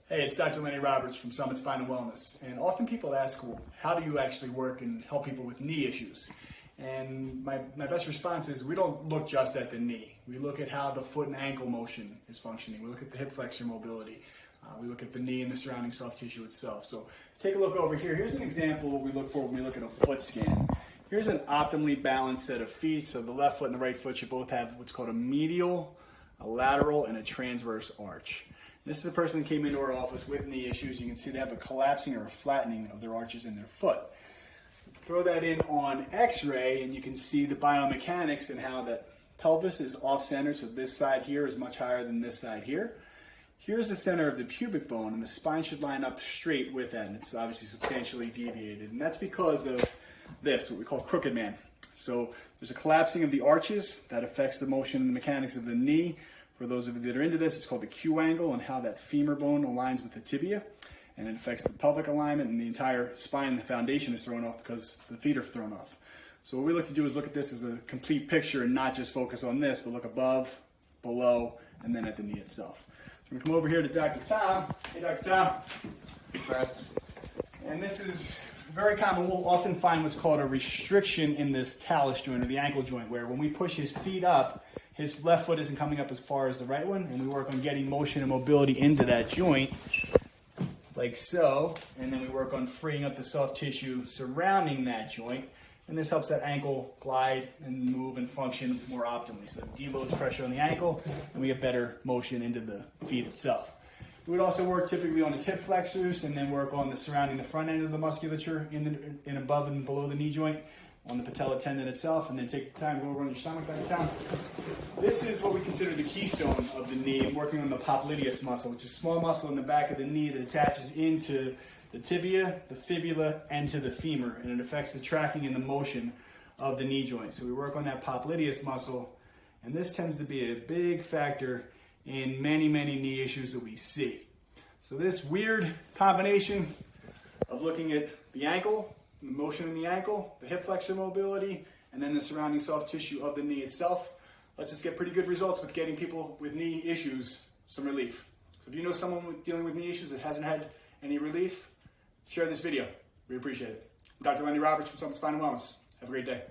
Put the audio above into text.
Hey, it's Dr. Lenny Roberts from Summit Spine and Wellness. And often people ask, well, how do you actually work and help people with knee issues? And my best response is we don't look just at the knee. We look at how the foot and ankle motion is functioning. We look at the hip flexor mobility. We look at the knee and the surrounding soft tissue itself. So take a look over here. Here's an example of what we look for when we look at a foot scan. Here's an optimally balanced set of feet. So the left foot and the right foot should both have what's called a medial, a lateral, and a transverse arch. This is a person that came into our office with knee issues. You can see they have a collapsing or a flattening of their arches in their foot. Throw that in on x-ray and you can see the biomechanics and how that pelvis is off-centered. So this side here is much higher than this side here. Here's the center of the pubic bone, and the spine should line up straight with that, and it's obviously substantially deviated. And that's because of this, what we call crooked man. So there's a collapsing of the arches that affects the motion and the mechanics of the knee. For those of you that are into this, it's called the Q angle and how that femur bone aligns with the tibia. And it affects the pelvic alignment, and the entire spine, the foundation is thrown off because the feet are thrown off. So what we look to do is look at this as a complete picture and not just focus on this, but look above, below, and then at the knee itself. So we come over here to Dr. Tom. Hey, Dr. Tom. Congrats. And this is very common. We'll often find what's called a restriction in this talus joint or the ankle joint, where when we push his feet up, his left foot isn't coming up as far as the right one, and we work on getting motion and mobility into that joint, like so, and then we work on freeing up the soft tissue surrounding that joint, and this helps that ankle glide and move and function more optimally. So it deloads pressure on the ankle, and we get better motion into the feet itself. We would also work typically on his hip flexors, and then work on the surrounding the front end of the musculature in above and below the knee joint, on the patella tendon itself, and then take the time to go over on your stomach, Dr. Tom. This is what we consider the keystone of the knee, working on the popliteus muscle, which is a small muscle in the back of the knee that attaches into the tibia, the fibula, and to the femur, and it affects the tracking and the motion of the knee joint. So we work on that popliteus muscle, and this tends to be a big factor in many, many knee issues that we see. So this weird combination of looking at the ankle, the motion in the ankle, the hip flexor mobility, and then the surrounding soft tissue of the knee itself lets us get pretty good results with getting people with knee issues some relief. So if you know someone dealing with knee issues that hasn't had any relief, share this video. We appreciate it. I'm Dr. Lenny Roberts from Summit Spine and Wellness. Have a great day.